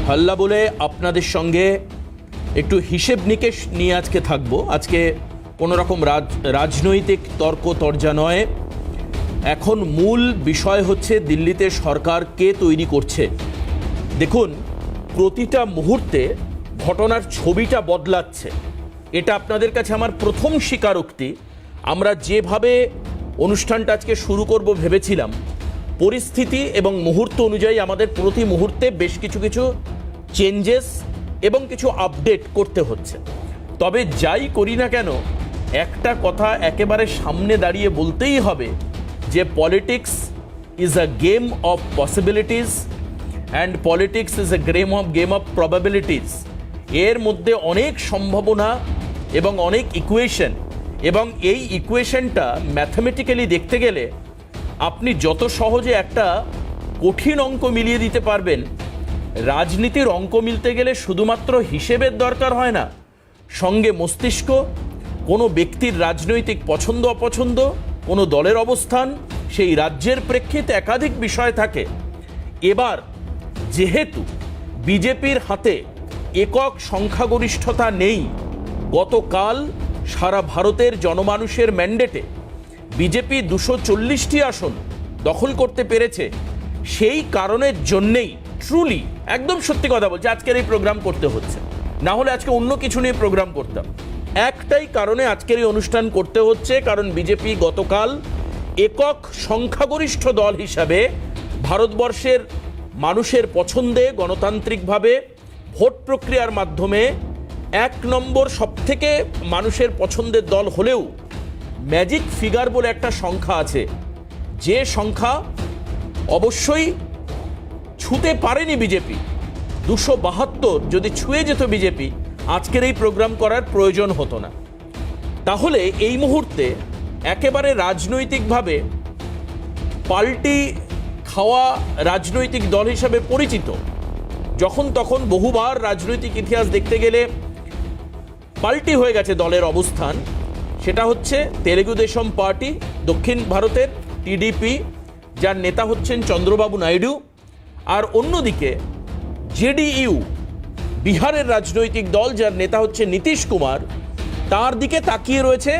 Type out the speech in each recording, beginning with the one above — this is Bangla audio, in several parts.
হাল্লা বলে আপনাদের সঙ্গে একটু হিসেব নিকেশ নিয়ে আজকে থাকবো। আজকে কোনো রকম রাজনৈতিক তর্ক তর্জা নয়। এখন মূল বিষয় হচ্ছে দিল্লিতে সরকার কে তৈরি করছে। দেখুন, প্রতিটা মুহূর্তে ঘটনার ছবিটা বদলাচ্ছে। এটা আপনাদের কাছে আমার প্রথম স্বীকারোক্তি। আমরা যেভাবে অনুষ্ঠানটা আজকে শুরু করব ভেবেছিলাম, পরিস্থিতি এবং মুহূর্ত অনুযায়ী আমাদের প্রতি মুহূর্তে বেশ কিছু চেঞ্জেস এবং কিছু আপডেট করতে হচ্ছে। তবে যাই করি না কেন, একটা কথা একেবারে সামনে দাঁড়িয়ে বলতেই হবে যে politics is a game of possibilities and politics is a game of probabilities. এর মধ্যে অনেক সম্ভাবনা এবং অনেক ইকুয়েশন, এবং এই ইকুয়েশনটা ম্যাথমেটিক্যালি দেখতে গেলে আপনি যত সহজে একটা কঠিন অঙ্ক মিলিয়ে দিতে পারবেন, রাজনীতির অঙ্ক মিলতে গেলে শুধুমাত্র হিসেবের দরকার হয় না, সঙ্গে মস্তিষ্ক, কোনো ব্যক্তির রাজনৈতিক পছন্দ অপছন্দ, কোনো দলের অবস্থান, সেই রাজ্যের প্রেক্ষিতে একাধিক বিষয় থাকে। এবার যেহেতু বিজেপির হাতে একক সংখ্যাগরিষ্ঠতা নেই, গতকাল সারা ভারতের জনমানুষের ম্যান্ডেটে বিজেপি 240টি আসন দখল করতে পেরেছে। সেই কারণের জন্যেই ট্রুলি, একদম সত্যি কথা বলছি, আজকের এই প্রোগ্রাম করতে হচ্ছে। না হলে আজকে অন্য কিছু নিয়ে প্রোগ্রাম করতাম। একটাই কারণে আজকের এই অনুষ্ঠান করতে হচ্ছে, কারণ বিজেপি গতকাল একক সংখ্যাগরিষ্ঠ দল হিসাবে ভারতবর্ষের মানুষের পছন্দে গণতান্ত্রিকভাবে ভোট প্রক্রিয়ার মাধ্যমে 1 নম্বর সবথেকে মানুষের পছন্দের দল হলেও ম্যাজিক ফিগার বলে একটা সংখ্যা আছে, যে সংখ্যা অবশ্যই ছুঁতে পারেনি বিজেপি। 272 যদি ছুঁয়ে যেত বিজেপি, আজকের এই প্রোগ্রাম করার প্রয়োজন হতো না। তাহলে এই মুহূর্তে একেবারে রাজনৈতিকভাবে পাল্টি খাওয়া রাজনৈতিক দল হিসাবে পরিচিত, যখন তখন বহুবার রাজনৈতিক ইতিহাস দেখতে গেলে পাল্টি হয়ে গেছে দলের অবস্থান, সেটা হচ্ছে তেলেগু দেশম পার্টি দক্ষিণ ভারতের, টিডিপি, যার নেতা হচ্ছেন চন্দ্রবাবু নাইডু, আর অন্যদিকে জেডিইউ বিহারের রাজনৈতিক দল, যার নেতা হচ্ছে নীতিশ কুমার। তার দিকে তাকিয়ে রয়েছে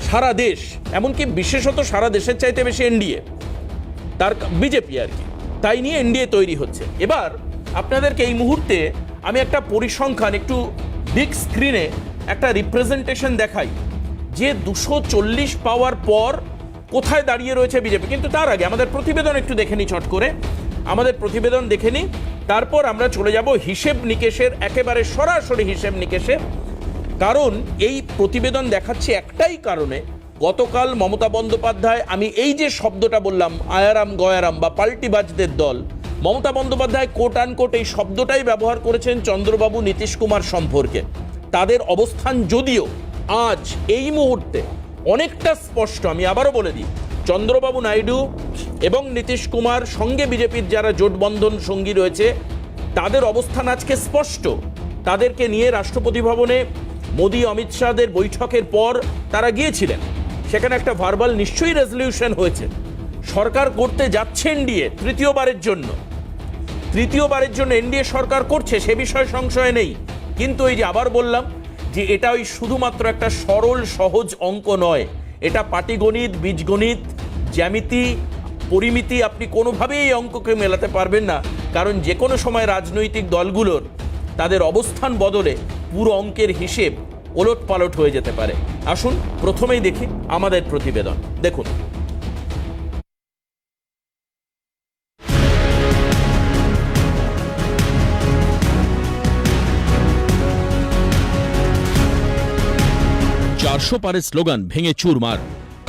সারা দেশ, এমনকি বিশেষত সারা দেশের চাইতে বেশি এনডিএ, তার বিজেপি আর কি, তাই নিয়ে এনডিএ তৈরি হচ্ছে। এবার আপনাদেরকে এই মুহূর্তে আমি একটা পরিসংখ্যান, একটু বিগ স্ক্রিনে একটা রিপ্রেজেন্টেশন দেখাই যে 240 পাওয়ার পর কোথায় দাঁড়িয়ে রয়েছে বিজেপি। কিন্তু তার আগে আমাদের প্রতিবেদন একটু দেখে নিই, চট করে আমাদের প্রতিবেদন দেখে নিই, তারপর আমরা চলে যাব হিসেব নিকেশের, একেবারে সরাসরি হিসেব নিকেশে। কারণ এই প্রতিবেদন দেখাচ্ছি একটাই কারণে, গতকাল মমতা বন্দ্যোপাধ্যায়, আমি এই যে শব্দটা বললাম আয়ারাম গয়ারাম বা পাল্টিবাজদের দল, মমতা বন্দ্যোপাধ্যায় কোট আনকোট এই শব্দটাই ব্যবহার করেছেন চন্দ্রবাবু নীতিশ কুমার সম্পর্কে। তাদের অবস্থান যদিও আজ এই মুহূর্তে অনেকটা স্পষ্ট, আমি আবারও বলে দিই, চন্দ্রবাবু নাইডু এবং নীতিশ কুমার সঙ্গে বিজেপির যারা জোটবন্ধন সঙ্গী রয়েছে, তাদের অবস্থান আজকে স্পষ্ট। তাদেরকে নিয়ে রাষ্ট্রপতি ভবনে মোদি অমিত শাহদের বৈঠকের পর তারা গিয়েছিলেন, সেখানে একটা ভার্বাল নিশ্চয়ই রেজলিউশন হয়েছে। সরকার করতে যাচ্ছে এনডিএ তৃতীয়বারের জন্য এনডিএ সরকার করছে, সে বিষয়ে সংশয় নেই। কিন্তু এই যে আবার বললাম যে এটা ওই শুধুমাত্র একটা সরল সহজ অঙ্ক নয়, এটা পাটিগণিত, বীজগণিত, জ্যামিতি, পরিমিতি, আপনি কোনোভাবেই এই অঙ্ককে মেলাতে পারবেন না। কারণ যে কোনো সময় রাজনৈতিক দলগুলোর তাদের অবস্থান বদলে পুরো অঙ্কের হিসেব ওলট পালট হয়ে যেতে পারে। আসুন প্রথমেই দেখি আমাদের প্রতিবেদন। দেখুন, চারশো পারের স্লোগান ভেঙে চুরমার,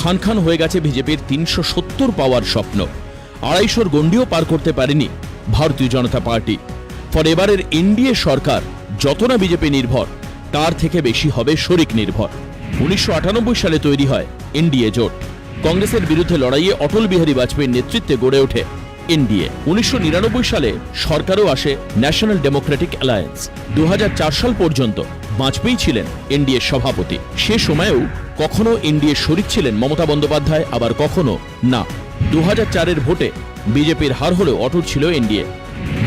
খান খান হয়ে গেছে বিজেপির 370 পাওয়ার স্বপ্ন। 250-র গণ্ডিও পার করতে পারেনি ভারতীয় জনতা পার্টি। ফলে এবারের এনডিএ সরকার যত না বিজেপি নির্ভর, তার থেকে বেশি হবে শরিক নির্ভর। 1998 সালে তৈরি হয় এনডিএ জোট। কংগ্রেসের বিরুদ্ধে লড়াইয়ে অটল বিহারী বাজপেয়ীর নেতৃত্বে গড়ে ওঠে এনডিএ। 1999 সালে সরকারও আসে ন্যাশনাল ডেমোক্রেটিক অ্যালায়েন্স। 2004 সাল পর্যন্ত বাজপেয়ী ছিলেন এনডিএর সভাপতি। সে সময়েও কখনো এনডিএর শরিক ছিলেন মমতা বন্দ্যোপাধ্যায়, আবার কখনো না। 2004-এর ভোটে বিজেপির হার হলেও অটুট ছিল এনডিএ।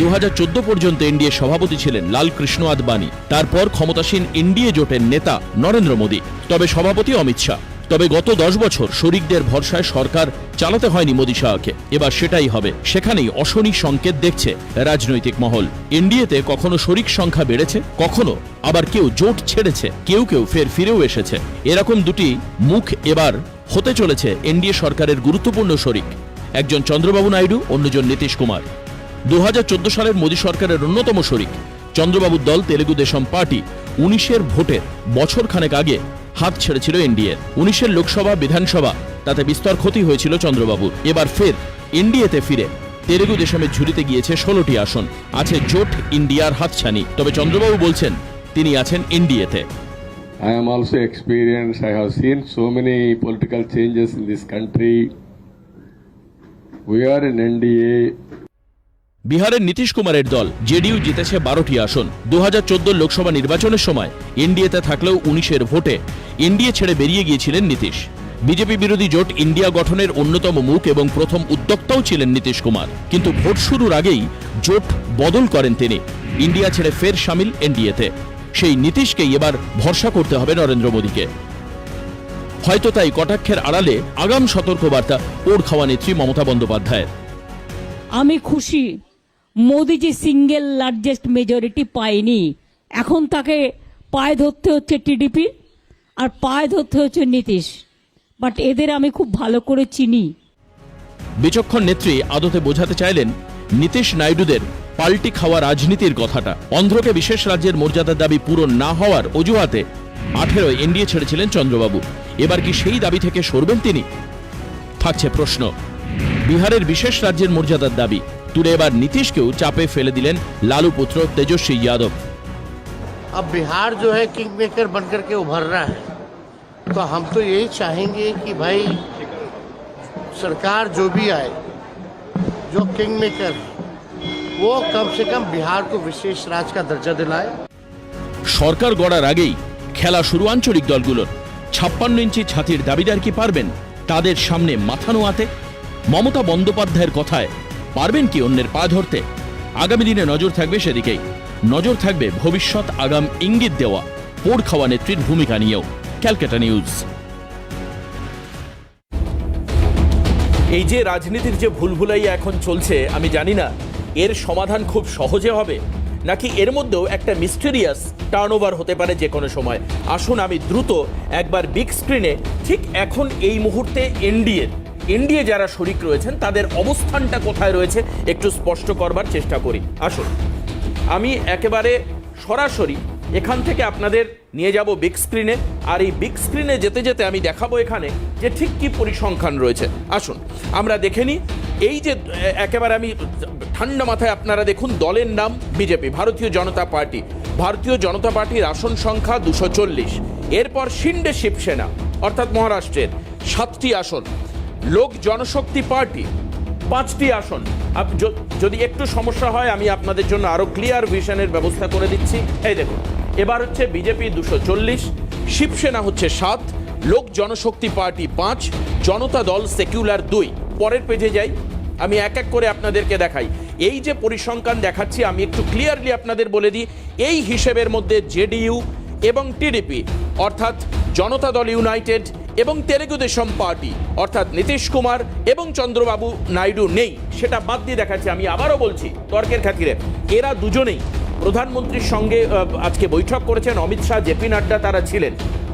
2014 পর্যন্ত এনডিএ সভাপতি ছিলেন লালকৃষ্ণ আদবানি, তারপর ক্ষমতাসীন এনডিএ জোটের নেতা নরেন্দ্র মোদী, তবে সভাপতি অমিত শাহ। তবে গত 10 বছর শরিকদের ভরসায় সরকার চালাতে হয়নি মোদী শাহকে, এবার সেটাই হবে। সেখানেই অশনি সংকেত দেখছে রাজনৈতিক মহল। এনডিএতে কখনো শরিক সংখ্যা বেড়েছে, কখনো আবার কেউ জোট ছেড়েছে, কেউ কেউ ফের ফিরেও এসেছে। এরকম দুটি মুখ এবার হতে চলেছে এনডিএ সরকারের গুরুত্বপূর্ণ শরিক, একজন চন্দ্রবাবু নাইডু, অন্যজন নীতিশ কুমার। 2014 সালের মোদী সরকারের অন্যতম শরিক চন্দ্রবাবুর দল তেলেগু দেশম পার্টি 19-এর ভোটের বছরখানেক আগে হাত ছেড়েছিল এনডিএর। 19-এর লোকসভা বিধানসভা তাতে বিস্তর ক্ষতি হয়েছিল চন্দ্রবাবুর। এবার ফের এনডিএতে ফিরে তেলেগু দেশমের ঝুলিতে গিয়েছে 16টি আসন, আছে জোট ইন্ডিয়ার হাতছানি। তবে চন্দ্রবাবু বলছেন তিনি আছেন এনডিএতে। I am also experienced. I have seen so many political changes in this country. We are in NDA. বিহারের নীতিশ কুমারের দল জেডিইউ জিতেছে 12টি আসন। 2014 লোকসভা নির্বাচনের সময় এনডিএতে থাকলেও 19-এর ভোটে এনডিএ ছেড়ে বেরিয়ে গিয়েছিলেন নীতিশ। বিজেপি বিরোধী জোট ইন্ডিয়া গঠনের অন্যতম মুখ এবং প্রথম উদ্যোক্তাও ছিলেন নীতিশ কুমার। কিন্তু ভোট শুরুর আগেই জোট বদল করেন তিনি, ইন্ডিয়া ছেড়ে ফের সামিল এনডিএতে। সেই নীতিশকেই এবার ভরসা করতে হবে নরেন্দ্র মোদীকে। হয়তো তাই কটাক্ষের আড়ালে আগাম সতর্কবার্তা ওর খাওয়া নেত্রী মমতা বন্দ্যোপাধ্যায়ের। আমি খুশি মোদিজি সিঙ্গেল লার্জেস্ট মেজরিটি পায়নি, এখন তাকে পায়ে ধরতে হচ্ছে টিডিপি আর পায়ে ধরতে হচ্ছে নীতিশ, বাট এদের আমি খুব ভালো করে চিনি। বিচক্ষণ নেত্রী আদতে বোঝাতে চাইলেন নীতিশ নাইডুদের পাল্টি খাওয়া রাজনীতির কথাটা। অন্ধ্রকে বিশেষ রাজ্যের মর্যাদার দাবি পূরণ না হওয়ার অজুহাতে 18 এনডিএ ছেড়েছিলেন চন্দ্রবাবু। এবার কি সেই দাবি থেকে সরবেন তিনি? থাকছে প্রশ্ন। বিহারের বিশেষ রাজ্যের মর্যাদার দাবি তুলে এবার নীতিশকেও চাপে ফেলে দিলেন লালু পুত্র তেজস্বী यादव। अब बिहार जो है किंग मेकर बनकर के उभर रहा है, तो हम तो यही चाहेंगे कि भाई सरकार जो भी आए, जो किंग मेकर है, वो कम से कम बिहार को विशेष राज्य का दर्जा दिलाए। সরকার গড়ার আগেই খেলা শুরু আঞ্চলিক দলগুলোর। 56 ইঞ্চি ছাতির দাবিদার কি পারবেন তাদের সামনে মাথা নোয়াতে? মমতা বন্দ্যোপাধ্যায়ের কথায় পারবেন কি অন্যের পা ধরতে? আগামী দিনে নজর থাকবে সেদিকেই। নজর থাকবে ভবিষ্যৎ আগাম ইঙ্গিত দেওয়া পোড় খাওয়া নেত্রীর ভূমিকা নিয়েও। ক্যালকাটা নিউজ। এই যে রাজনীতির যে ভুলভুলাইয়া এখন চলছে, আমি জানি না এর সমাধান খুব সহজে হবে নাকি এর মধ্যেও একটা মিস্টেরিয়াস টার্নওভার হতে পারে যে কোনো সময়। আসুন আমি দ্রুত একবার বিগ স্ক্রিনে ঠিক এখন এই মুহূর্তে এনডিএ যারা শরিক রয়েছেন তাদের অবস্থানটা কোথায় রয়েছে একটু স্পষ্ট করবার চেষ্টা করি। আসুন আমি একেবারে সরাসরি এখান থেকে আপনাদের নিয়ে যাব বিগ স্ক্রিনে, আর এই বিগ স্ক্রিনে যেতে যেতে আমি দেখাবো এখানে যে ঠিক কি পরিসংখ্যান রয়েছে। আসুন আমরা দেখে নিই। এই যে একেবারে আমি ঠান্ডা মাথায় আপনারা দেখুন, দলের নাম বিজেপি, ভারতীয় জনতা পার্টি। ভারতীয় জনতা পার্টির আসন সংখ্যা 240। এরপর শিন্ডে শিবসেনা অর্থাৎ মহারাষ্ট্রের 7টি আসন, লোক জনশক্তি পার্টি 5টি আসন। যদি একটু সমস্যা হয় আমি আপনাদের জন্য আরো ক্লিয়ার ভিশনের ব্যবস্থা করে দিচ্ছি। এই দেখুন, এবার হচ্ছে বিজেপি 240, শিবসেনা হচ্ছে 7, লোক জনশক্তি পার্টি 5, জনতা দল সেকুলার 2। পরের পেজে যাই, আমি এক এক করে আপনাদেরকে দেখাই। এই যে পরিসংখ্যান দেখাচ্ছি আমি একটু ক্লিয়ারলি আপনাদের বলে দিই, এই হিসেবের মধ্যে জেডিইউ এবং টিডিপি অর্থাৎ জনতা দল ইউনাইটেড এবং তেলেগু দেশম পার্টি অর্থাৎ নীতিশ কুমার এবং চন্দ্রবাবু নাইডু নেই, সেটা বাদ দিয়ে দেখাচ্ছি। আমি আবারও বলছি তর্কের খাতিরে, এরা দুজনেই প্রধানমন্ত্রীর সঙ্গে আজকে বৈঠক করেছেন। অমিত শাহ, জেপি নাড্ডা তারা ছিলেন,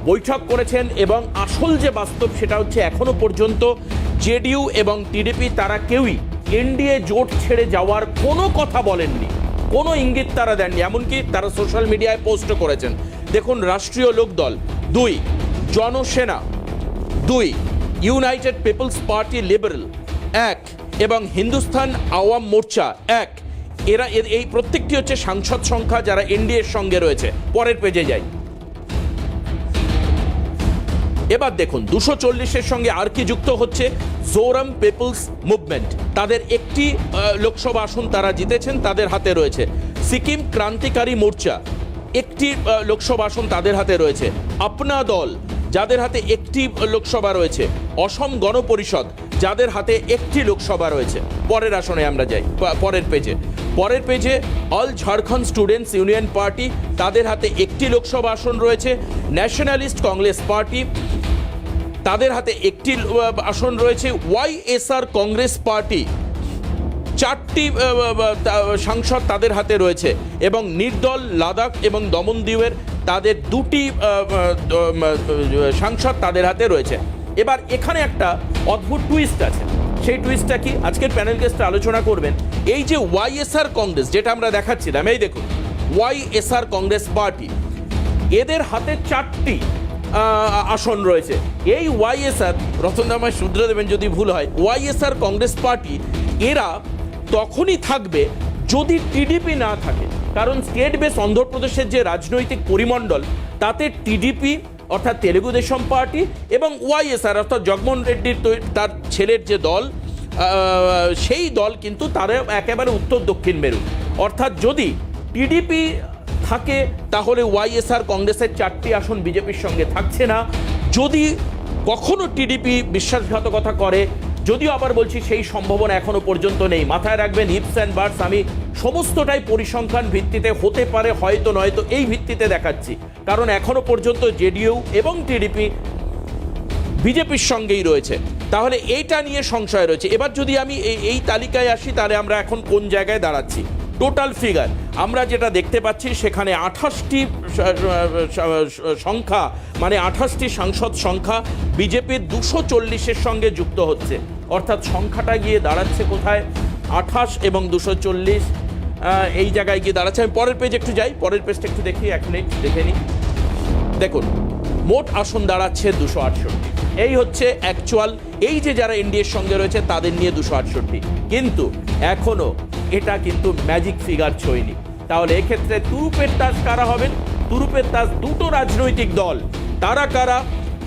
বৈঠক করেছেন। এবং আসল যে বাস্তব সেটা হচ্ছে এখনো পর্যন্ত জেডিইউ এবং টিডিপি তারা কেউই এনডিএ জোট ছেড়ে যাওয়ার কোনো কথা বলেননি, কোনো ইঙ্গিত তারা দেননি। এমনকি তারা সোশ্যাল মিডিয়ায় পোস্টও করেছেন। দেখুন, Rashtriya Lokdal 2, Janasena 2, United Peoples Party Liberal 1 এবং হিন্দুস্তান আওয়াম মোর্চা 1। এরা এই প্রত্যেকটি হচ্ছে সাংসদ সংখ্যা যারা এনডিএর সঙ্গে রয়েছে। পরের পেজে যাই। এবার দেখুন 240-এর সঙ্গে আর কি যুক্ত হচ্ছে, জোরাম পিপলস মুভমেন্ট, তাদের একটি লোকসভা আসন তারা জিতেছেন, তাদের হাতে রয়েছে। সিকিম ক্রান্তিকারী মোর্চা একটি লোকসভা আসন তাদের হাতে রয়েছে। আপনা দল যাদের হাতে একটি লোকসভা রয়েছে। অসম গণ পরিষদ যাদের হাতে একটি লোকসভা রয়েছে। পরের আসনে আমরা যাই, পরের পেজে। পরের পেজে all Jharkhand students union party, তাদের হাতে একটি লোকসভা আসন রয়েছে। ন্যাশনালিস্ট কংগ্রেস পার্টি, তাদের হাতে একটি আসন রয়েছে। ওয়াইএসআর কংগ্রেস পার্টি, 4টি সাংসদ তাদের হাতে রয়েছে। এবং নির্দল লাদাখ এবং দমনদিউয়ের তাদের 2টি সাংসদ তাদের হাতে রয়েছে। এবার এখানে একটা অদ্ভুত টুইস্ট আছে। সেই টুইস্টটা কি, আজকের প্যানেল গেস্টরা আলোচনা করবেন। এই যে ওয়াইএসআর কংগ্রেস, যেটা আমরা দেখাচ্ছিলাম, এই দেখুন ওয়াইএসআর কংগ্রেস পার্টি, এদের হাতে 4টি আসন রয়েছে। এই ওয়াইএসআর, রতনদামায় শুধরে দেবেন যদি ভুল হয়, ওয়াইএসআর কংগ্রেস পার্টি এরা তখনই থাকবে যদি টিডিপি না থাকে। কারণ স্টেট বেস অন্ধ্রপ্রদেশের যে রাজনৈতিক পরিমণ্ডল, তাতে টিডিপি অর্থাৎ তেলেগু দেশম পার্টি এবং ওয়াইএসআর অর্থাৎ জগমোহন রেড্ডির তার ছেলের যে দল, সেই দল কিন্তু তারা একেবারে উত্তর দক্ষিণ মেরু। অর্থাৎ যদি টিডিপি থাকে তাহলে ওয়াইএসআর কংগ্রেসের 4টি আসন বিজেপির সঙ্গে থাকছে না। যদি কখনো টিডিপি বিশ্বাসঘাতকতা করে, যদিও আবার বলছি সেই সম্ভাবনা এখনো পর্যন্ত নেই। মাথায় রাখবেন, হিপস অ্যান্ড বার্ডস আমি সমস্তটাই পরিসংখ্যান ভিত্তিতে, হতে পারে হয়তো নয়তো এই ভিত্তিতে দেখাচ্ছি। কারণ এখনো পর্যন্ত জেডিইউ এবং টিডিপি বিজেপির সঙ্গেই রয়েছে। তাহলে এইটা নিয়ে সংশয় রয়েছে। এবার যদি আমি এই তালিকায় আসি, তাহলে আমরা এখন কোন জায়গায় দাঁড়াচ্ছি। টোটাল ফিগার আমরা যেটা দেখতে পাচ্ছি, সেখানে 28টি সংখ্যা, মানে 28টি সাংসদ সংখ্যা বিজেপির 240-এর সঙ্গে যুক্ত হচ্ছে। অর্থাৎ সংখ্যাটা গিয়ে দাঁড়াচ্ছে কোথায়, 28 এবং 240, এই জায়গায় গিয়ে দাঁড়াচ্ছে। আমি পরের পেজ একটু যাই, পরের পেজটা একটু দেখি, এক মিনিট দেখে নিই। দেখুন মোট আসন দাঁড়াচ্ছে 268। এই হচ্ছে অ্যাকচুয়াল, এই যে যারা এনডিএর সঙ্গে রয়েছে তাদের নিয়ে 268। কিন্তু এখনো এটা কিন্তু ম্যাজিক ফিগার ছয়নি। তাহলে এক্ষেত্রে তুরুপের তাস কারা হবেন? তুরুপের তাস দুটো রাজনৈতিক দল। তারা কারা?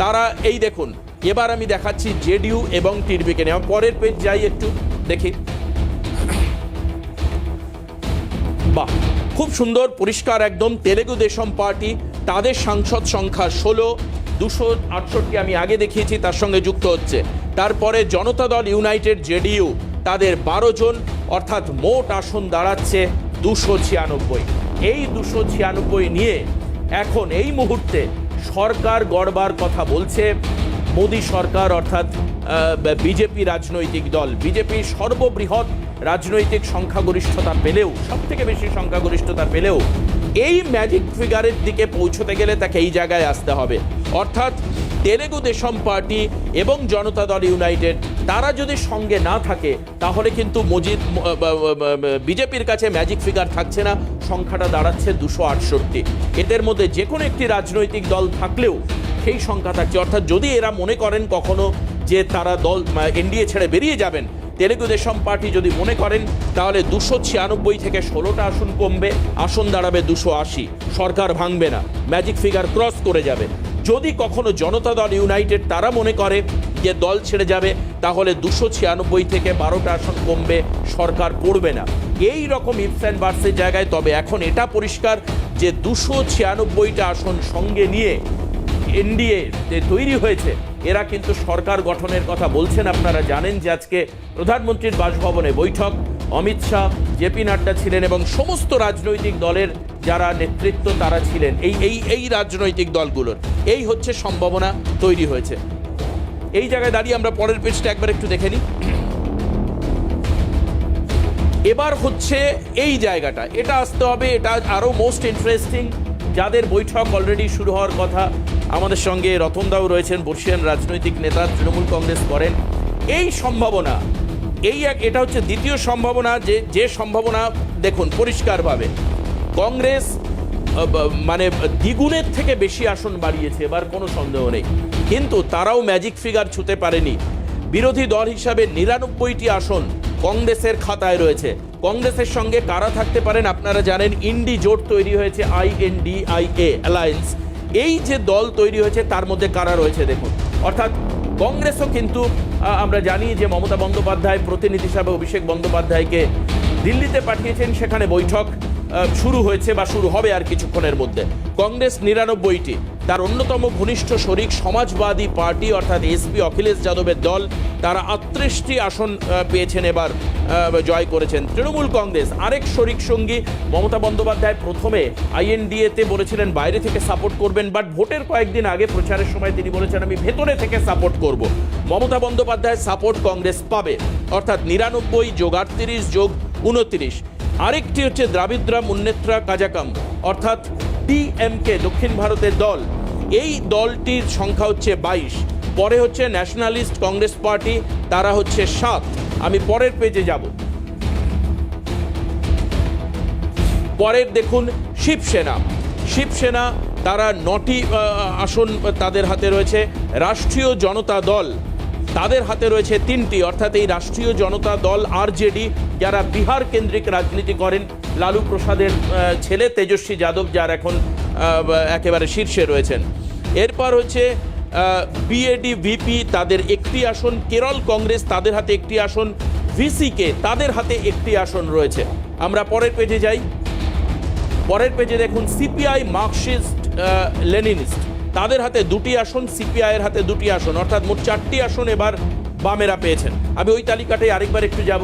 তারা এই দেখুন, এবার আমি দেখাচ্ছি জেডিইউ এবং টিডিপিকে নিয়ে। পরের পেজ যাই, একটু দেখি। বাহ, খুব সুন্দর, পরিষ্কার একদম। তেলেগু দেশম পার্টি, তাদের সাংসদ সংখ্যা 16, 268 আমি আগে দেখিয়েছি, তার সঙ্গে যুক্ত হচ্ছে। তারপরে জনতা দল ইউনাইটেড জেডিইউ, তাদের 12 জন, অর্থাৎ মোট আসন দাঁড়াচ্ছে 296। এই 296 নিয়ে এখন এই মুহূর্তে সরকার গড়বার কথা বলছে মোদী সরকার, অর্থাৎ বিজেপি রাজনৈতিক দল। বিজেপি সর্ববৃহৎ রাজনৈতিক সংখ্যাগরিষ্ঠতা পেলেও, সব থেকে বেশি সংখ্যাগরিষ্ঠতা পেলেও, এই ম্যাজিক ফিগারের দিকে পৌঁছতে গেলে তাকে এই জায়গায় আসতে হবে। অর্থাৎ তেলেগু দেশম পার্টি এবং জনতা দল ইউনাইটেড তারা যদি সঙ্গে না থাকে, তাহলে কিন্তু বিজেপির কাছে ম্যাজিক ফিগার থাকছে না, সংখ্যাটা দাঁড়াচ্ছে 268। এদের মধ্যে যে কোনো একটি রাজনৈতিক দল থাকলেও সেই সংখ্যা থাকছে। অর্থাৎ যদি এরা মনে করেন কখনো যে তারা দল এনডিএ ছেড়ে বেরিয়ে যাবেন, তেলেগু দেশম পার্টি যদি মনে করেন, তাহলে 296 থেকে 16টা আসন কমবে, আসন দাঁড়াবে 280। সরকার ভাঙবে না, ম্যাজিক ফিগার ক্রস করে যাবে। যদি কখনো জনতা দল ইউনাইটেড তারা মনে করে যে দল ছেড়ে যাবে, তাহলে 296 থেকে 12টা আসন কমবে, সরকার পড়বে না। এই রকম ইফস অ্যান্ড বার্ডসের জায়গায় তবে এখন এটা পরিষ্কার যে 296টা আসন সঙ্গে নিয়ে এনডিএ যে তৈরি হয়েছে, এরা কিন্তু সরকার গঠনের কথা বলছেন। আপনারা জানেন যে আজকে প্রধানমন্ত্রীর বাসভবনে বৈঠক, অমিত শাহ, জেপি নাড্ডা ছিলেন এবং সমস্ত রাজনৈতিক দলের যারা নেতৃত্ব তারা ছিলেন। এই রাজনৈতিক দলগুলোর এই হচ্ছে সম্ভাবনা তৈরি হয়েছে। এই জায়গায় দাঁড়িয়ে আমরা পরের পেজটা একবার একটু দেখে নিই। এবার হচ্ছে এই জায়গাটা, এটা আসতে হবে, এটা আরও মোস্ট ইন্টারেস্টিং। যাদের বৈঠক অলরেডি শুরু হওয়ার কথা, আমাদের সঙ্গে রতনদাও রয়েছেন, বর্ষিয়ান রাজনৈতিক নেতা, তৃণমূল কংগ্রেস করেন। এই সম্ভাবনা, এটা হচ্ছে দ্বিতীয় সম্ভাবনা। যে সম্ভাবনা দেখুন পরিষ্কারভাবে কংগ্রেস মানে দ্বিগুণের থেকে বেশি আসন বাড়িয়েছে, এবার কোনো সন্দেহ নেই। কিন্তু তারাও ম্যাজিক ফিগার ছুঁতে পারেনি। বিরোধী দল হিসাবে 99টি আসন কংগ্রেসের খাতায় রয়েছে। কংগ্রেসের সঙ্গে কারা থাকতে পারেন আপনারা জানেন, ইন্ডি জোট তৈরি হয়েছে, INDIA অ্যালায়েন্স। এই যে দল তৈরি হয়েছে তার মধ্যে কারা রয়েছে দেখুন। অর্থাৎ কংগ্রেসও কিন্তু আমরা জানি যে মমতা বন্দ্যোপাধ্যায় প্রতিনিধি হিসাবে অভিষেক বন্দ্যোপাধ্যায়কে দিল্লিতে পাঠিয়েছেন, সেখানে বৈঠক শুরু হয়েছে বা শুরু হবে আর কিছুক্ষণের মধ্যে। কংগ্রেস 99টি, তার অন্যতম ঘনিষ্ঠ শরিক সমাজবাদী পার্টি অর্থাৎ এসপি অখিলেশ যাদবের দল, তারা 38টি আসন পেয়েছেন, এবার জয় করেছেন। তৃণমূল কংগ্রেস আরেক শরিক সঙ্গী মমতা বন্দ্যোপাধ্যায় প্রথমে আইএনডিএতে বলেছিলেন বাইরে থেকে সাপোর্ট করবেন, বাট ভোটের কয়েকদিন আগে প্রচারের সময় তিনি বলেছেন আমি ভেতরে থেকে সাপোর্ট করব। মমতা বন্দ্যোপাধ্যায় সাপোর্ট কংগ্রেস পাবে, অর্থাৎ 99 যোগ 38 যোগ 29। আরেকটি হচ্ছে দ্রাবিড় মুন্নেত্রা কাজাকাম অর্থাৎ ডিএমকে, দক্ষিণ ভারতের দল। এই দলটির সংখ্যা হচ্ছে 22। পরে হচ্ছে ন্যাশনালিস্ট কংগ্রেস পার্টি, তারা হচ্ছে 7। আমি পরের পেজে যাব। পরের দেখুন শিবসেনা, তারা 9টি আসন তাদের হাতে রয়েছে। রাষ্ট্রীয় জনতা দল, তাদের হাতে রয়েছে 3টি, অর্থাৎ এই রাষ্ট্রীয় জনতা দল আরজেডি, যারা বিহার কেন্দ্রিক রাজনীতি করেন, লালু প্রসাদের ছেলে তেজস্বী যাদব যার এখন একেবারে শীর্ষে রয়েছেন। এরপর হচ্ছে বিএডি ভিপি, তাদের 1টি আসন। কেরল কংগ্রেস, তাদের হাতে 1টি আসন। ভিসিকে, তাদের হাতে 1টি আসন রয়েছে। আমরা পরের পেজে যাই। পরের পেজে দেখুন সিপিআই মার্কসিস্ট লেনিনিস্ট, তাদের হাতে 2টি আসন, সিপিআই এর হাতে 2টি আসন, অর্থাৎ মোট 4টি আসন এবার বামেরা পেয়েছেন। আমি ওই তালিকাটায় আরেকবার একটু যাব।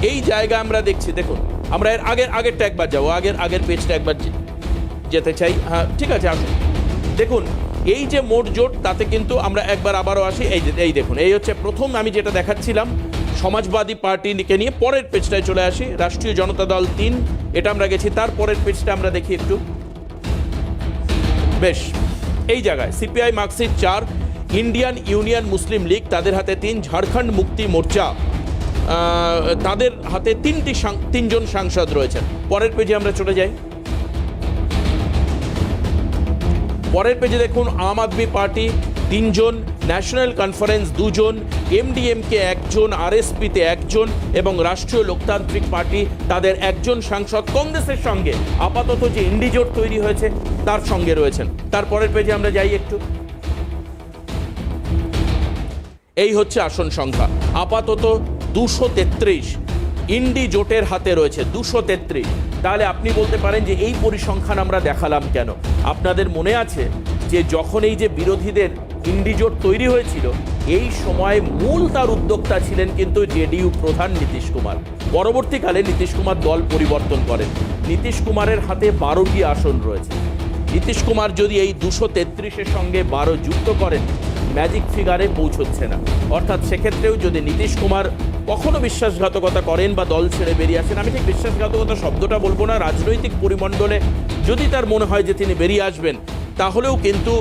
এই জায়গা আমরা দেখছি, দেখুন আমরা এর আগেরটা একবার যাবো, আগের পেজটা একবার যেতে চাই। হ্যাঁ ঠিক আছে, আসুন। দেখুন এই যে মোট জোট, তাতে কিন্তু আমরা একবার আবারও আসি। এই দেখুন, এই হচ্ছে প্রথম আমি যেটা দেখাচ্ছিলাম সমাজবাদী পার্টিকে নিয়ে। পরের পেজটায় চলে আসি, রাষ্ট্রীয় জনতা দল 3, এটা আমরা গেছি। তার পরের পেজটা আমরা দেখি একটু। বেশ, এই জায়গায় সিপিআই মার্কসিস্ট 4, ইন্ডিয়ান ইউনিয়ন মুসলিম লীগ, তাদের হাতে 3, ঝাড়খণ্ড মুক্তি মোর্চা, তাদের হাতে 3জন সাংসদ রয়েছেন। পরের পেজে আমরা চলে যাই। পরের পেজে দেখুন আম আদমি পার্টি 3 জন, ন্যাশনাল কনফারেন্স 2 জন, এমডিএমকে 1 জন, আরএসপিতে 1 জন এবং রাষ্ট্রীয় লোকতান্ত্রিক পার্টি, তাদের 1 জন সাংসদ কংগ্রেসের সঙ্গে আপাতত যে ইন্ডি জোট তৈরি হয়েছে তার সঙ্গে রয়েছেন। তারপরের পেজে আমরা যাই একটু। এই হচ্ছে আসন সংখ্যা, আপাতত 233 ইন্ডি জোটের হাতে রয়েছে, 233। তাহলে আপনি বলতে পারেন যে এই পরিসংখ্যান আমরা দেখালাম কেন? আপনাদের মনে আছে যে যখন এই যে বিরোধীদের ইন্ডি জোট তৈরি হয়েছিল, এই সময় মূল তার উদ্যোক্তা ছিলেন কিন্তু জেডিইউ প্রধান নীতিশ কুমার। পরবর্তীকালে নীতিশ কুমার দল পরিবর্তন করেন। নীতিশ কুমারের হাতে 12টি আসন রয়েছে। নীতিশ কুমার যদি এই 233-এর সঙ্গে 12 যুক্ত করেন, ম্যাজিক ফিগারে পৌঁছচ্ছে না। অর্থাৎ সেক্ষেত্রেও যদি নীতিশ কুমার কখনো বিশ্বাসঘাতকতা করেন বা দল ছেড়ে বেরিয়ে আসেন, আমি ঠিক বিশ্বাসঘাতকতা শব্দটা বলবো না, রাজনৈতিক পরিমণ্ডলে যদি তার মনে হয় যে তিনি বেরিয়ে আসবেন, তাহলেও কিন্তু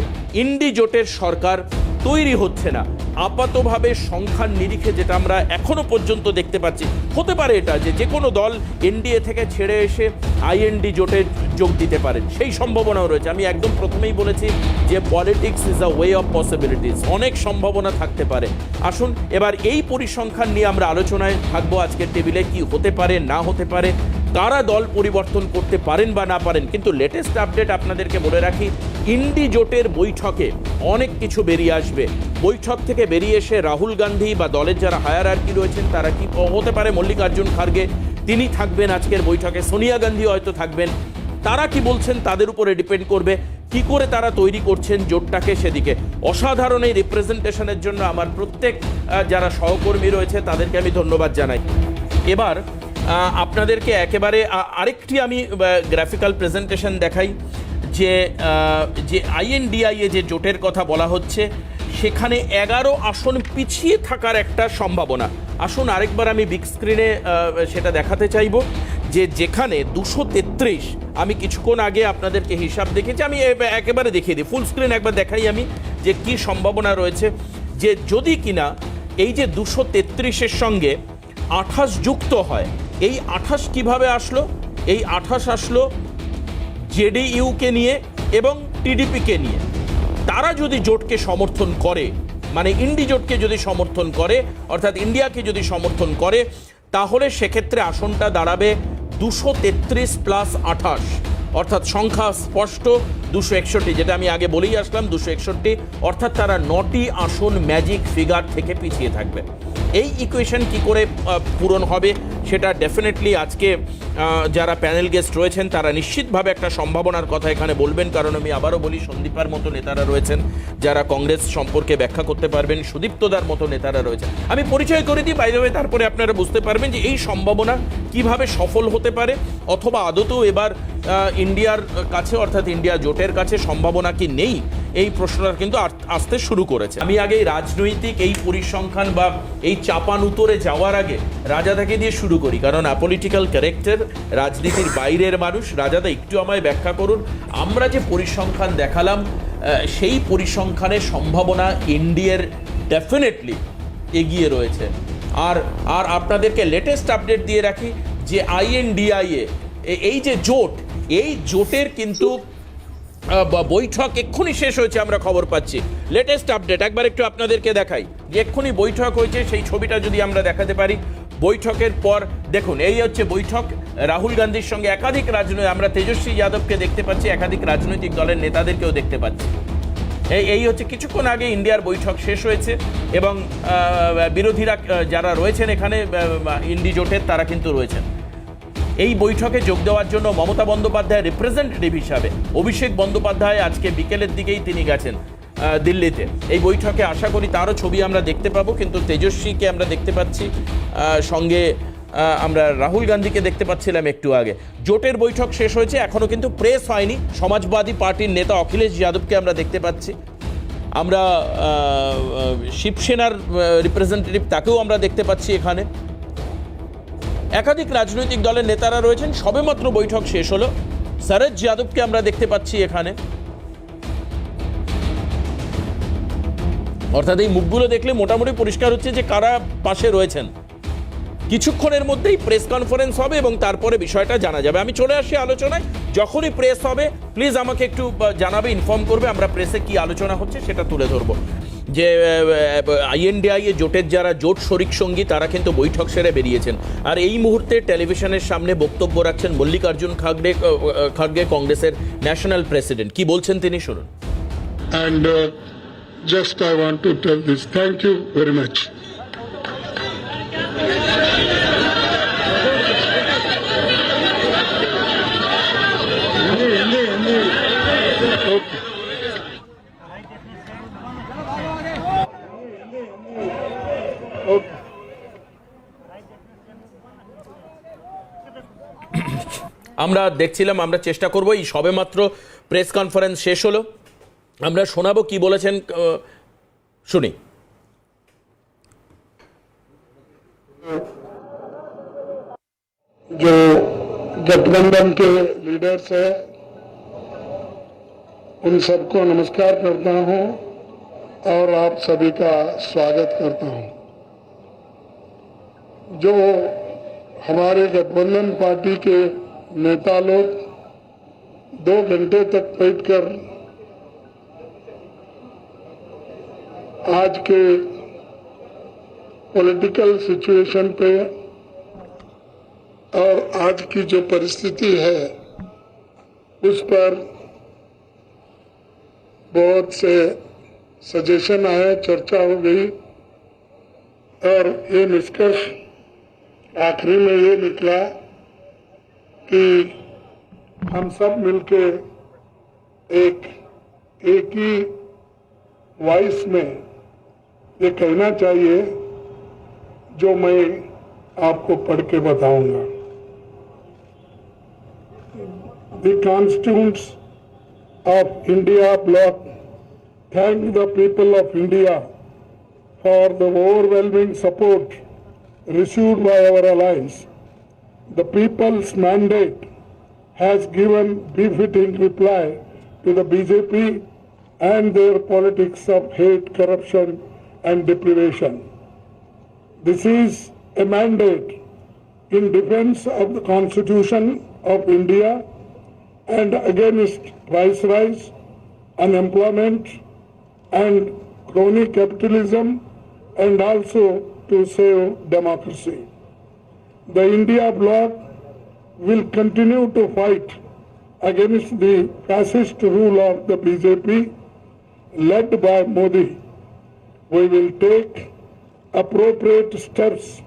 ইন্ডি জোটের সরকার তৈরি হচ্ছে না। আপাতভাবে সংখ্যার নিরিখে যেটা আমরা এখনো পর্যন্ত দেখতে পাচ্ছি, হতে পারে এটা যে কোনো দল এনডিএ থেকে ছেড়ে এসে আইএনডি জোটে যোগ দিতে পারেন, সেই সম্ভাবনাও রয়েছে। আমি একদম প্রথমেই বলেছি যে politics is a way of possibilities, অনেক সম্ভাবনা থাকতে পারে। আসুন এবার এই পরিসংখ্যান নিয়ে আমরা আলোচনায় থাকবো আজকের টেবিলে, কি হতে পারে না হতে পারে, কারা দল পরিবর্তন করতে পারেন বা না পারেন। কিন্তু লেটেস্ট আপডেট আপনাদেরকে বলে রাখি, ইন্ডি জোটের বৈঠকে অনেক কিছু বেরিয়ে আসবে। বৈঠক থেকে বেরিয়ে এসে রাহুল গান্ধী বা দলের যারা হায়ারার্কি রয়েছেন তারা কি হতে পারে, মল্লিকার্জুন খার্গে তিনি থাকবেন আজকের বৈঠকে, সোনিয়া গান্ধী হয়তো থাকবেন। তারা কি বলছেন তাদের উপরে ডিপেন্ড করবে কি করে তারা তৈরি করছেন জোটটাকে সেদিকে। অসাধারণ এই রিপ্রেজেন্টেশনের জন্য আমার প্রত্যেক যারা সহকর্মী রয়েছে তাদেরকে আমি ধন্যবাদ জানাই। এবার আপনাদেরকে একেবারে আরেকটি আমি গ্রাফিক্যাল প্রেজেন্টেশন দেখাই যে আইএনডিআইএ যে জোটের কথা বলা হচ্ছে, সেখানে 11 আসন পিছিয়ে থাকার একটা সম্ভাবনা। আসুন আরেকবার আমি বিগ স্ক্রিনে সেটা দেখাতে চাইব, যেখানে 233, আমি কিছুক্ষণ আগে আপনাদেরকে হিসাব দেখেছি, আমি একেবারে দেখিয়ে দিই, ফুল স্ক্রিন একবার দেখাই আমি যে কি সম্ভাবনা রয়েছে। যে যদি কিনা এই যে 233-এর সঙ্গে 28 যুক্ত হয়, এই 28 কিভাবে আসলো? এই 28 আসলো জেডিইউকে নিয়ে এবং টিডিপিকে নিয়ে। তারা যদি জোটকে সমর্থন করে, মানে ইন্ডি জোটকে যদি সমর্থন করে, অর্থাৎ ইন্ডিয়াকে যদি সমর্থন করে, তাহলে সেক্ষেত্রে আসনটা দাঁড়াবে 233 প্লাস 28, অর্থাৎ সংখ্যা স্পষ্ট 261, যেটা আমি আগে বলেই আসলাম 261, অর্থাৎ তারা 9টি আসন ম্যাজিক ফিগার থেকে পিছিয়ে থাকবে। এই ইকুয়েশন কি করে পূরণ হবে সেটা ডেফিনেটলি আজকে যারা প্যানেল গেস্ট রয়েছেন তারা নিশ্চিতভাবে একটা সম্ভাবনার কথা এখানে বলবেন। কারণ আমি আবারও বলি, সন্দীপার মতো নেতারা রয়েছেন যারা কংগ্রেস সম্পর্কে ব্যাখ্যা করতে পারবেন, সুদীপ্তদার মতো নেতারা রয়েছেন। আমি পরিচয় করে দিই বাইরে, তারপরে আপনারা বুঝতে পারবেন যে এই সম্ভাবনা কিভাবে সফল হতে পারে, অথবা আদতেও এবার ইন্ডিয়ার কাছে অর্থাৎ ইন্ডিয়া জোটের কাছে সম্ভাবনা কি নেই, এই প্রশ্নটা কিন্তু আসতে শুরু করেছে। আমি আগে রাজনৈতিক এই পরিসংখ্যান বা এই চাপান উত্তরে যাওয়ার আগে রাজাদাকে দিয়ে শুরু করি, কারণ অ্যাপলিটিক্যাল ক্যারেক্টার, রাজনীতির বাইরের মানুষ। রাজাদা একটু আমায় ব্যাখ্যা করুন, আমরা যে পরিসংখ্যান দেখালাম সেই পরিসংখ্যানের সম্ভাবনা ইন্ডিয়ার ডেফিনেটলি এগিয়ে রয়েছে। আর আপনাদেরকে লেটেস্ট আপডেট দিয়ে রাখি যে INDIA এই যে জোট, এই জোটের কিন্তু বৈঠক এক্ষুনি শেষ হয়েছে, আমরা খবর পাচ্ছি। লেটেস্ট আপডেট একবার একটু আপনাদেরকে দেখাই যে এক্ষুনি বৈঠক হয়েছে, সেই ছবিটা যদি আমরা দেখাতে পারি। বৈঠকের পর দেখুন, এই হচ্ছে বৈঠক। রাহুল গান্ধীর সঙ্গে একাধিক আমরা তেজস্বী যাদবকে দেখতে পাচ্ছি, একাধিক রাজনৈতিক দলের নেতাদেরকেও দেখতে পাচ্ছি। এই হচ্ছে কিছুক্ষণ আগে ইন্ডিয়ার বৈঠক শেষ হয়েছে এবং বিরোধীরা যারা রয়েছেন এখানে ইন্ডি জোটের, তারা কিন্তু রয়েছেন। এই বৈঠকে যোগ দেওয়ার জন্য মমতা বন্দ্যোপাধ্যায় রিপ্রেজেন্টেটিভ হিসাবে অভিষেক বন্দ্যোপাধ্যায় আজকে বিকেলের দিকেই তিনি গেছেন দিল্লিতে। এই বৈঠকে আশা করি তারও ছবি আমরা দেখতে পাবো, কিন্তু তেজস্বীকে আমরা দেখতে পাচ্ছি, সঙ্গে আমরা রাহুল গান্ধীকে দেখতে পাচ্ছিলাম একটু আগে। জোটের বৈঠক শেষ হয়েছে, এখনও কিন্তু প্রেস হয়নি। সমাজবাদী পার্টির নেতা অখিলেশ যাদবকে আমরা দেখতে পাচ্ছি, আমরা শিবসেনার রিপ্রেজেন্টেটিভ তাকেও আমরা দেখতে পাচ্ছি এখানে। একাধিক রাজনৈতিক দলের নেতারা রয়েছেন। সবেমাত্র বৈঠক শেষ হলো। শরদ যাদবকে আমরা দেখতে পাচ্ছি এখানে। অর্থাৎ এই মুখগুলো দেখলে মোটামুটি পরিষ্কার হচ্ছে যে কারা পাশে রয়েছেন। কিছুক্ষণের মধ্যেই প্রেস কনফারেন্স হবে এবং তারপরে বিষয়টা জানা যাবে। আমি চলে আসি আলোচনায়। যখনই প্রেস হবে প্লিজ আমাকে একটু জানাবে, ইনফর্ম করবে, আমরা প্রেসে কি আলোচনা হচ্ছে সেটা তুলে ধরবো। যে INDIA জোটের যারা জোট শরিক সঙ্গী তারা কিন্তু বৈঠক সেরে বেরিয়েছেন। আর এই মুহূর্তে টেলিভিশনের সামনে বক্তব্য রাখছেন মল্লিকার্জুন খাড়গে, কংগ্রেসের ন্যাশনাল প্রেসিডেন্ট। কি বলছেন তিনি শুনুন। And just I want to tell this. Thank you very much. আমরা দেখছিলাম, আমরা চেষ্টা করব, এই সবেমাত্র প্রেস কনফারেন্স শেষ হলো, আমরা শোনাবো কি বলেছেন, শুনি। जो गठबंधन के लीडर्स हैं उन सबको नमस्कार करता हूं और आप सभी का स्वागत करता हूं। जो हमारे गठबंधन पार्टी के नेता लोग 2 घंटे तक बैठकर आज के पॉलिटिकल सिचुएशन पे और आज की जो परिस्थिति है उस पर बहुत से सजेशन आए, चर्चा हो गई और ये निष्कर्ष आखिरी में ये निकला कि हम सब मिलके एक ही वॉइस में ये कहना चाहिए जो मैं आपको पढ़ के बताऊंगा। The constituents of India bloc thank the people of India for the overwhelming support received by our allies. The people's mandate has given befitting reply to the BJP and their politics of hate, corruption and deprivation. This is a mandate in defense of the Constitution of India and against price rise, unemployment and crony capitalism, and also to save democracy. The India bloc will continue to fight against the fascist rule of the BJP led by Modi. We will take appropriate steps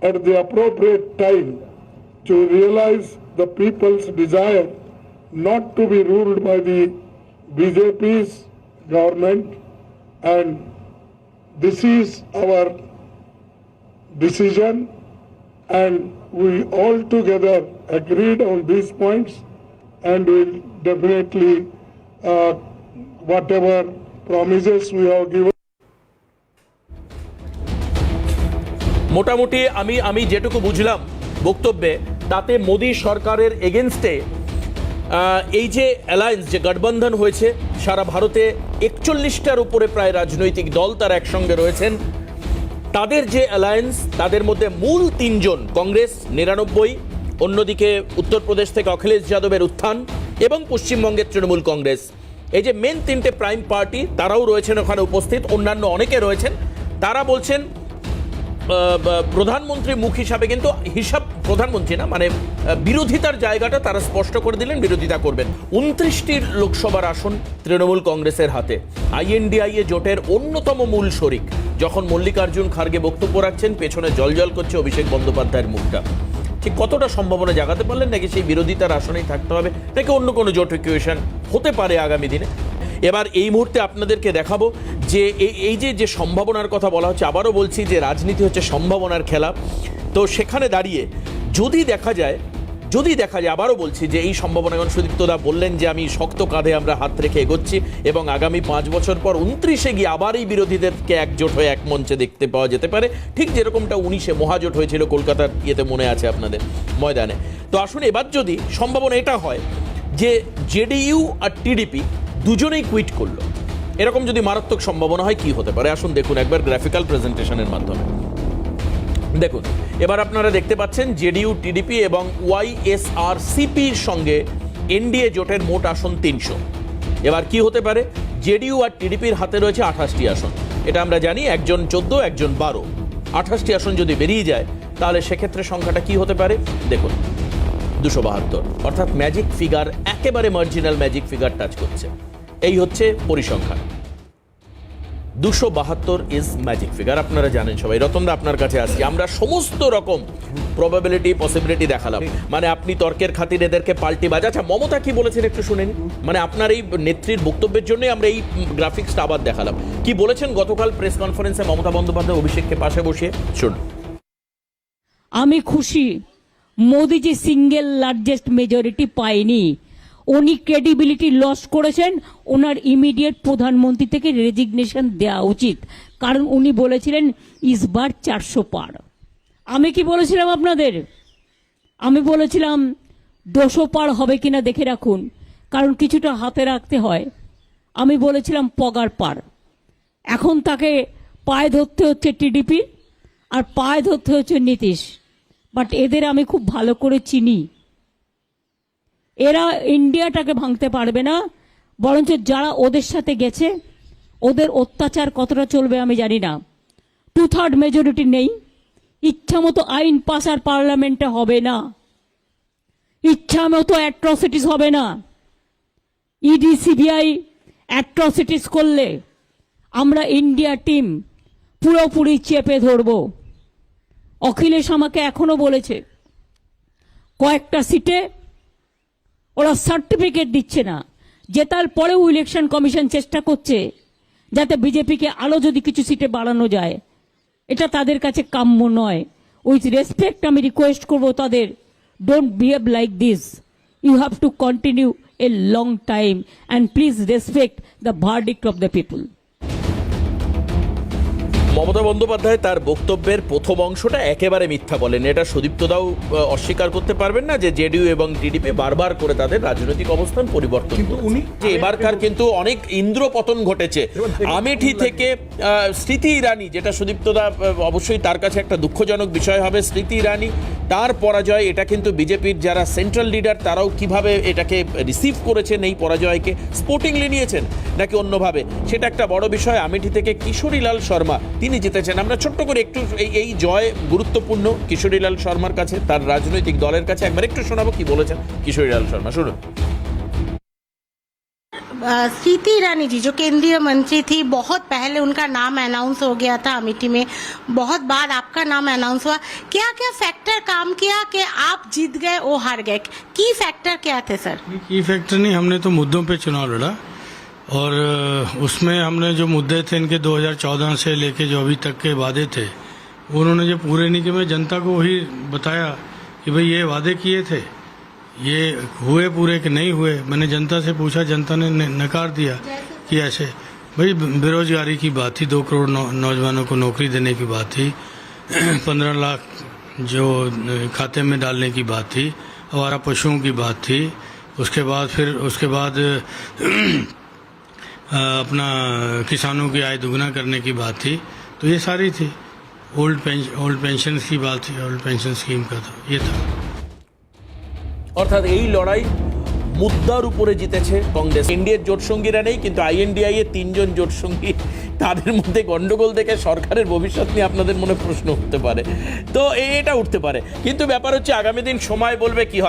at the appropriate time to realize the people's desire not to be ruled by the BJP's government, and this is our decision, and we all together agreed on these points, and will definitely whatever promises we have given. মোটামুটি আমি যেটুকু বুঝলাম বক্তব্যে, তাতে মোদী সরকারের এগেনস্টে এই যে অ্যালায়েন্স, যে গঠবন্ধন হয়েছে সারা ভারতে 41টার উপরে প্রায় রাজনৈতিক দল তারা একসঙ্গে রয়েছেন, তাদের যে অ্যালায়েন্স, তাদের মধ্যে মূল 3 জন, কংগ্রেস 99, অন্যদিকে উত্তরপ্রদেশ থেকে অখিলেশ যাদবের উত্থান এবং পশ্চিমবঙ্গের তৃণমূল কংগ্রেস, এই যে মেন 3টে প্রাইম পার্টি, তারাও রয়েছেন ওখানে উপস্থিত, অন্যান্য অনেকে রয়েছেন। তারা বলছেন প্রধানমন্ত্রী মুখ হিসাবে কিন্তু হিসাব, প্রধানমন্ত্রী না মানে বিরোধিতার জায়গাটা তারা স্পষ্ট করে দিলেন, বিরোধিতা করবেন। 29টির লোকসভার আসন তৃণমূল কংগ্রেসের হাতে। INDIA জোটের অন্যতম মূল শরিক যখন মল্লিকার্জুন খার্গে বক্তব্য রাখছেন, পেছনে জলজল করছে অভিষেক বন্দ্যোপাধ্যায়ের মুখটা। ঠিক কতটা সম্ভাবনা জাগাতে পারলেন, নাকি সেই বিরোধিতার আসনেই থাকতে হবে, নাকি অন্য কোনো জোট ইকুয়েশন হতে পারে আগামী দিনে? এবার এই মুহূর্তে আপনাদেরকে দেখাবো যে এই যে সম্ভাবনার কথা বলা হচ্ছে, আবারও বলছি যে রাজনীতি হচ্ছে সম্ভাবনার খেলা। তো সেখানে দাঁড়িয়ে যদি দেখা যায়, আবারও বলছি যে এই সম্ভাবনা, এখন সুদীপ্তদা বললেন যে আমি শক্ত কাঁধে আমরা হাত রেখে এগোচ্ছি এবং আগামী 5 বছর পর 29-এ গিয়ে আবার এই বিরোধীদেরকে একজোট হয়ে এক মঞ্চে দেখতে পাওয়া যেতে পারে, ঠিক যেরকমটা 19-এ মহাজোট হয়েছিল কলকাতার ইয়েতে, মনে আছে আপনাদের, ময়দানে। তো আসুন, এবার যদি সম্ভাবনা এটা হয় যে JDU আর TDP দুজনেই কুইট করলো, এরকম যদি মারাত্মক সম্ভাবনা হয়, কি হতে পারে আসুন দেখুন একবার গ্রাফিক্যাল প্রেজেন্টেশনের মাধ্যমে। দেখুন, এবার আপনারা দেখতে পাচ্ছেন JDU, TDP এবং YSRCPর সঙ্গে NDA জোটের মোট আসন 300। এবার কি হতে পারে, JDU আর TDPর হাতে রয়েছে 28টি আসন, এটা আমরা জানি, একজন 14, একজন 12, 28টি আসন যদি বেরিয়ে যায় তাহলে সেক্ষেত্রে সংখ্যাটা কি হতে পারে দেখুন, 272, অর্থাৎ ম্যাজিক ফিগার, একেবারে মার্জিনাল ম্যাজিক ফিগার টাচ করছে। এই হচ্ছে পরিসংখ্যান, 272 ইজ ম্যাজিক ফিগার, আপনারা জানেন সবাই। রতনদা, আপনার কাছে আসছি, আমরা সমস্ত রকম প্রবাবিলিটি, পসিবিলিটি দেখালাম, মানে আপনি তর্কের খাতির এদেরকে পাল্টি বাজা। আচ্ছা, মমতা কি বলেছেন একটু শুনেন, মানে আপনার এই নেত্রীর বক্তব্যের জন্য আমরা এই গ্রাফিক্সটা আবার দেখালাম। কি বলেছেন গতকাল প্রেস কনফারেন্সে মমতা বন্দ্যোপাধ্যায় অভিষেককে পাশে বসিয়ে, শুনুন। আমি খুশি মোদিজি সিঙ্গেল লার্জেস্ট মেজরিটি পায়নি, উনি ক্রেডিবিলিটি লস করেছেন, ওনার ইমিডিয়েট প্রধানমন্ত্রী থেকে রেজিগনেশন দেওয়া উচিত, কারণ উনি বলেছিলেন ইসবার 400 পার। আমি কি বলেছিলাম আপনাদের? আমি বলেছিলাম 200 পার হবে কিনা দেখে রাখুন, কারণ কিছুটা হাতে রাখতে হয়। আমি বলেছিলাম পগার পার। এখন তাকে পায়ে ধরতে হচ্ছে TDP আর পায়ে ধরতে হচ্ছে নীতিশ, বাট এদের আমি খুব ভালো করে চিনি, এরা ইন্ডিয়াটাকে ভাঙতে পারবে না, বরঞ্চ যারা ওদের সাথে গেছে ওদের অত্যাচার কতটা চলবে আমি জানি না। 2/3 মেজরিটি নেই, ইচ্ছা মতো আইন পাস আর পার্লামেন্টে হবে না, ইচ্ছা মতো অ্যাট্রসিটিস হবে না। ED CBI অ্যাট্রসিটিস করলে আমরা ইন্ডিয়া টিম পুরোপুরি চেপে ধরব। অখিলেশ আমাকে এখনো বলেছে কয়েকটা সিটে ওরা সার্টিফিকেট দিচ্ছে না, জেতার পরেও ইলেকশন কমিশন চেষ্টা করছে যাতে বিজেপিকে আরো যদি কিছু সিটে বাড়ানো যায়, এটা তাদের কাছে কাম্য নয়। উইথ রেসপেক্ট আমি রিকোয়েস্ট করব তাদের, don't behave like this, you have to continue a long time and please respect the verdict of the people. Mamata Bandyopadhyay তার বক্তব্যের প্রথম অংশটা একেবারে মিথ্যা বলেন, এটা সুদীপ্তদাও অস্বীকার করতে পারবেন না, যে JDU এবং TDP বারবার করে তাদের রাজনৈতিক অবস্থান পরিবর্তন, কিন্তু উনি যে এবারকার কিন্তু অনেক ইন্দ্রপতন ঘটেছে। আমেঠি থেকে স্মৃতি ইরানি, যেটা সুদীপ্তদা অবশ্যই তার কাছে একটা দুঃখজনক বিষয় হবে, স্মৃতি ইরানি তার পরাজয়, এটা কিন্তু বিজেপির যারা সেন্ট্রাল লিডার তারাও কিভাবে এটাকে রিসিভ করেছেন, এই পরাজয়কে স্পোর্টিংলি নিয়েছেন নাকি অন্যভাবে, সেটা একটা বড় বিষয়। আমেঠি থেকে কিশোরীলাল শর্মা তিনি জিতেছেন। আমরা ছোট্ট করে একটু এই জয় গুরুত্বপূর্ণ কিশোরীলাল শর্মার কাছে, তার রাজনৈতিক দলের কাছে একবার একটু শোনাবো কি বলেছেন কিশোরীলাল শর্মা, শুনুন। स्मृति ईरानी जी जो केंद्रीय मंत्री थी, बहुत पहले उनका नाम अनाउंस हो गया था अमेठी में, बहुत बाद आपका नाम अनाउंस हुआ। क्या क्या फैक्टर काम किया कि आप जीत गए, वो हार गए? की फैक्टर क्या थे सर? की फैक्टर नहीं, हमने तो मुद्दों पे चुनाव लड़ा और उसमें हमने जो मुद्दे थे इनके 2014 से लेके जो अभी तक के वादे थे उन्होंने जो पूरे नहीं किए, मैं जनता को वही बताया कि भाई ये वादे किए थे, ये हुए पूरे कि नहीं हुए। मैंने जनता से पूछा, जनता ने नकार दिया कि ऐसे। भाई बेरोजगारी की बात थी, 2 करोड़ नौजवानों को नौकरी देने की बात थी, 15 लाख जो खाते में डालने की बात थी, आवारा पशुओं की बात थी, उसके बाद अपना किसानों की आय दुगना करने की बात थी। तो ये सारी थी। ओल्ड पेंशन की बात थी, ओल्ड पेंशन स्कीम का था, ये था। অর্থাৎ এই লড়াই মুদ্রার উপরে জিতেছে কংগ্রেস। এনডিএর জোটসঙ্গীরা নেই, কিন্তু আইএনডিআই এর 3 জন জোটসঙ্গী, তাদের মধ্যে গন্ডগোল দেখে সরকারের ভবিষ্যৎ নিয়ে আপনাদের মনে প্রশ্ন উঠতে পারে। তো এটা উঠতে পারে, কিন্তু ব্যাপার হচ্ছে আগামী দিন সময় বলবে কি হয়।